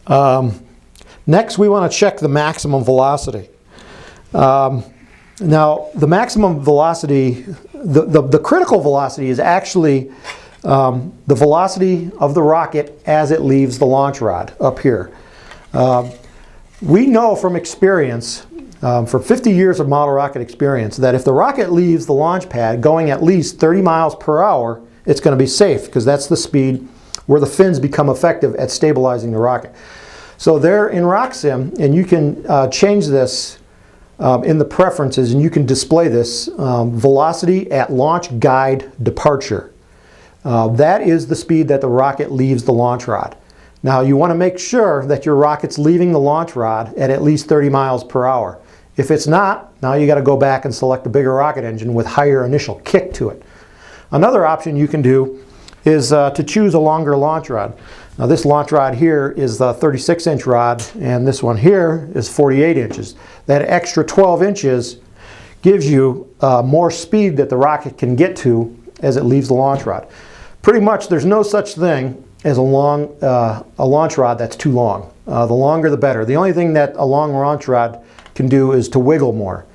Next, we want to check the maximum velocity. Now, the maximum velocity, the critical velocity is actually the velocity of the rocket as it leaves the launch rod up here. We know from experience, for 50 years of model rocket experience, that if the rocket leaves the launch pad going at least 30 miles per hour, it's going to be safe, because that's the speed where the fins become effective at stabilizing the rocket. So they're in RockSim, and you can change this in the preferences, and you can display this velocity at launch guide departure. That is the speed that the rocket leaves the launch rod. Now, you want to make sure that your rocket's leaving the launch rod at least 30 miles per hour. If it's not, now you got to go back and select a bigger rocket engine with higher initial kick to it. Another option you can do is to choose a longer launch rod. Now, this launch rod here is the 36-inch rod, and this one here is 48 inches. That extra 12 inches gives you more speed that the rocket can get to as it leaves the launch rod. Pretty much, there's no such thing as a launch rod that's too long. The longer the better. The only thing that a long launch rod can do is to wiggle more.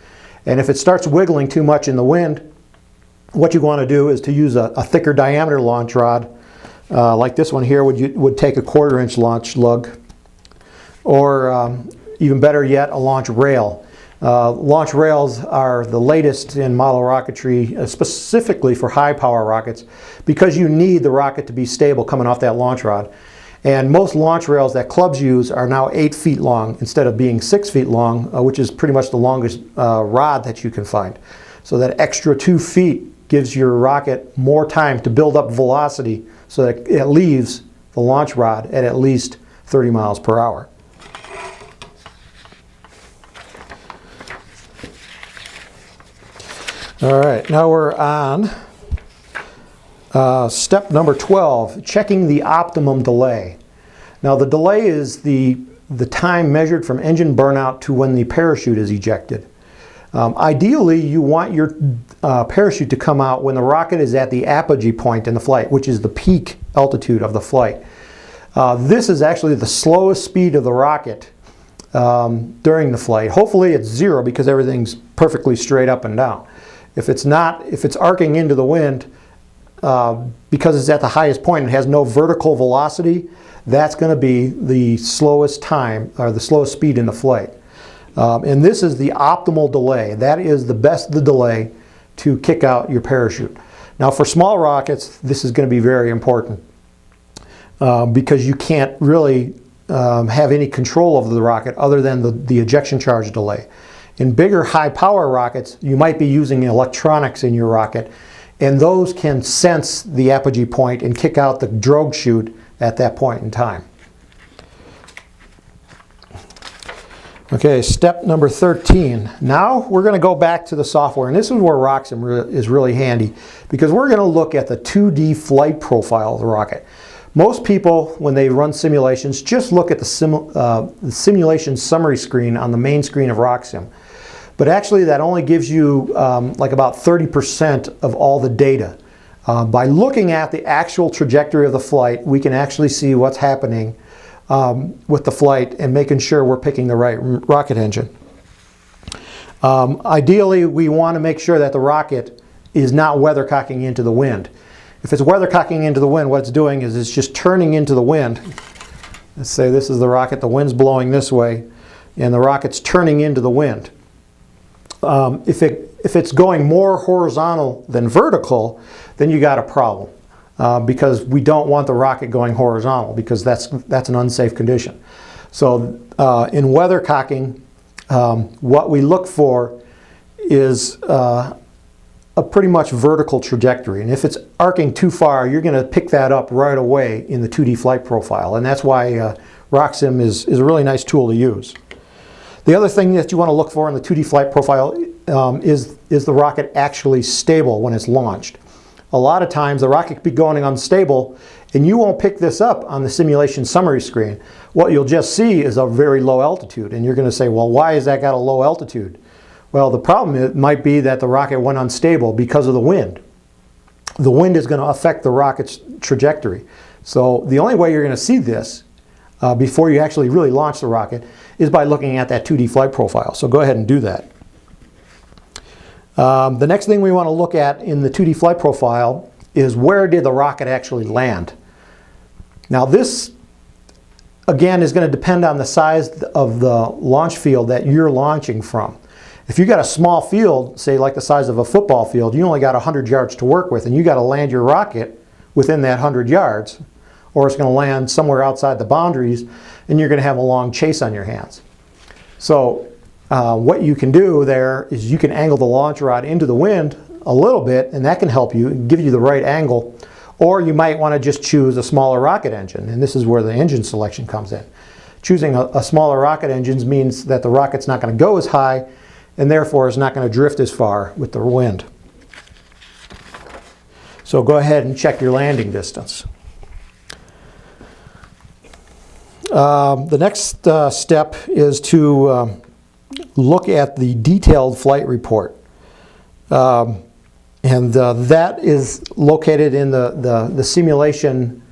And if it starts wiggling too much in the wind, what you want to do is to use a thicker diameter launch rod, like this one here would take a 1/4 inch launch lug, or even better yet, a launch rail. Launch rails are the latest in model rocketry, specifically for high power rockets, because you need the rocket to be stable coming off that launch rod. And most launch rails that clubs use are now 8 feet long instead of being 6 feet long, which is pretty much the longest rod that you can find. So that extra 2 feet gives your rocket more time to build up velocity so that it leaves the launch rod at least 30 miles per hour. All right, now we're on step number 12, checking the optimum delay. Now, the delay is the time measured from engine burnout to when the parachute is ejected. Ideally, you want your parachute to come out when the rocket is at the apogee point in the flight, which is the peak altitude of the flight. This is actually the slowest speed of the rocket during the flight. Hopefully it's 0, because everything's perfectly straight up and down. If it's not, if it's arcing into the wind, because it's at the highest point and has no vertical velocity, that's going to be the slowest time, or the slowest speed in the flight. And this is the optimal delay. That is the delay to kick out your parachute. Now, for small rockets, this is going to be very important, because you can't really have any control over the rocket other than the ejection charge delay. In bigger high power rockets, you might be using electronics in your rocket, and those can sense the apogee point and kick out the drogue chute at that point in time. Okay, step number 13. Now we're going to go back to the software, and this is where RockSim is really handy, because we're going to look at the 2D flight profile of the rocket. Most people, when they run simulations, just look at the simulation summary screen on the main screen of RockSim. But actually, that only gives you like about 30% of all the data. By looking at the actual trajectory of the flight, we can actually see what's happening with the flight and making sure we're picking the right rocket engine. Ideally, we want to make sure that the rocket is not weathercocking into the wind. If it's weathercocking into the wind, what it's doing is it's just turning into the wind. Let's say this is the rocket, the wind's blowing this way, and the rocket's turning into the wind. If it's going more horizontal than vertical, then you got a problem, because we don't want the rocket going horizontal, because that's an unsafe condition. So in weathercocking, what we look for is a pretty much vertical trajectory, and if it's arcing too far, you're going to pick that up right away in the 2D flight profile, and that's why RockSim is a really nice tool to use. The other thing that you want to look for in the 2D flight profile is the rocket actually stable when it's launched. A lot of times the rocket could be going unstable, and you won't pick this up on the simulation summary screen. What you'll just see is a very low altitude, and you're going to say, well, why has that got a low altitude? Well, the problem might be that the rocket went unstable because of the wind. The wind is going to affect the rocket's trajectory. So the only way you're going to see this before you actually really launch the rocket is by looking at that 2D flight profile. So go ahead and do that. The next thing we want to look at in the 2D flight profile is where did the rocket actually land. Now this, again, is going to depend on the size of the launch field that you're launching from. If you got a small field, say like the size of a football field, you only got 100 yards to work with, and you got to land your rocket within that 100 yards, or it's going to land somewhere outside the boundaries, and you're going to have a long chase on your hands. So what you can do there is you can angle the launch rod into the wind a little bit, and that can help you and give you the right angle. Or you might want to just choose a smaller rocket engine, and this is where the engine selection comes in. Choosing a smaller rocket engine means that the rocket's not going to go as high, and therefore is not going to drift as far with the wind. So go ahead and check your landing distance. The next step is to look at the detailed flight report. That is located in the simulation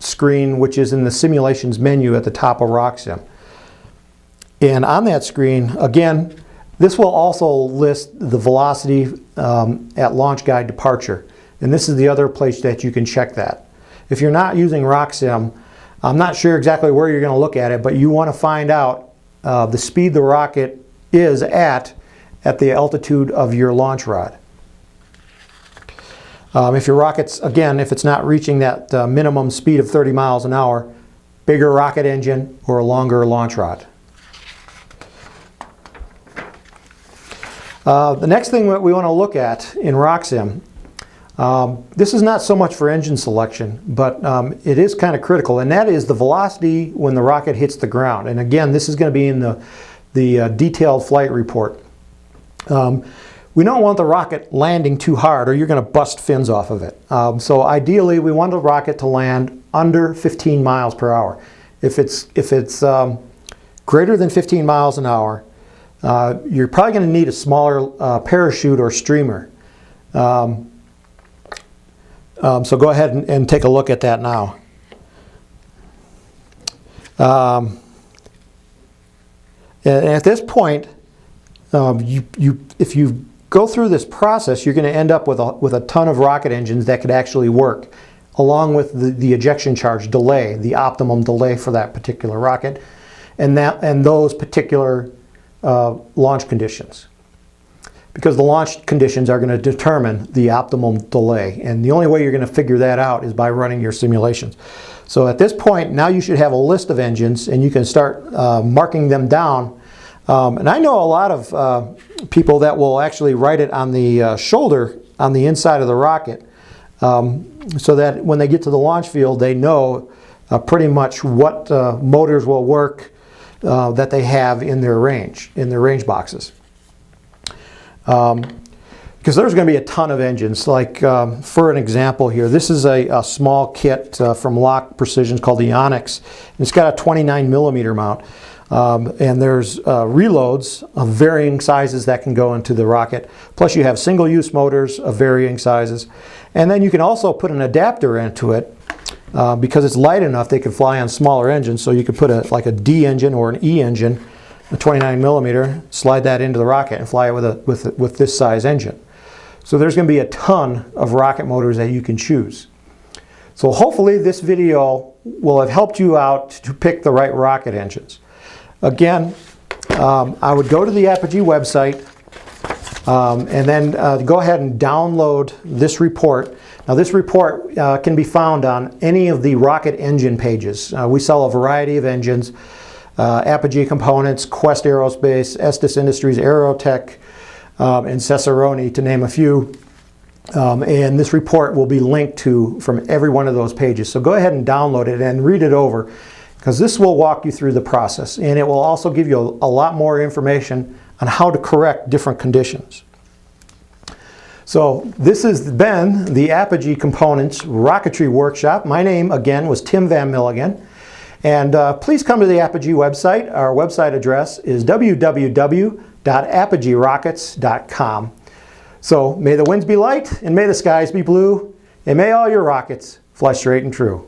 screen, which is in the simulations menu at the top of RockSim. And on that screen, again, this will also list the velocity at launch guide departure. And this is the other place that you can check that. If you're not using RockSim, I'm not sure exactly where you're going to look at it, but you want to find out the speed the rocket is at the altitude of your launch rod. If your rocket's, again, if it's not reaching that minimum speed of 30 miles an hour, bigger rocket engine or a longer launch rod. The next thing that we want to look at in RockSim, this is not so much for engine selection, but it is kind of critical, and that is the velocity when the rocket hits the ground. And again, this is going to be in the detailed flight report. We don't want the rocket landing too hard or you're going to bust fins off of it. So ideally, we want the rocket to land under 15 miles per hour. If it's greater than 15 miles an hour, you're probably going to need a smaller parachute or streamer. So go ahead and take a look at that now. And at this point, if you go through this process, you're going to end up with a ton of rocket engines that could actually work, along with the ejection charge delay, the optimum delay for that particular rocket, and those particular launch conditions. Because the launch conditions are going to determine the optimum delay, and the only way you're going to figure that out is by running your simulations. So at this point, now you should have a list of engines, and you can start marking them down. And I know a lot of people that will actually write it on the shoulder on the inside of the rocket, so that when they get to the launch field, they know pretty much what motors will work that they have in their range boxes. Because there's going to be a ton of engines. Like for an example here, this is a small kit from Lock Precision called the Onyx. And it's got a 29 millimeter mount. And there's reloads of varying sizes that can go into the rocket. Plus you have single-use motors of varying sizes. And then you can also put an adapter into it because it's light enough they can fly on smaller engines. So you could put like a D engine or an E engine, a 29 millimeter, slide that into the rocket and fly it with this size engine. So there's going to be a ton of rocket motors that you can choose. So hopefully this video will have helped you out to pick the right rocket engines. Again, I would go to the Apogee website and then go ahead and download this report. Now this report can be found on any of the rocket engine pages. We sell a variety of engines. Apogee Components, Quest Aerospace, Estes Industries, Aerotech, and Cesaroni, to name a few. And this report will be linked to from every one of those pages. So go ahead and download it and read it over, because this will walk you through the process, and it will also give you a lot more information on how to correct different conditions. So this has been the Apogee Components Rocketry Workshop. My name, again, was Tim Van Milligan. And please come to the Apogee website. Our website address is www.apogeerockets.com. So may the winds be light, and may the skies be blue, and may all your rockets fly straight and true.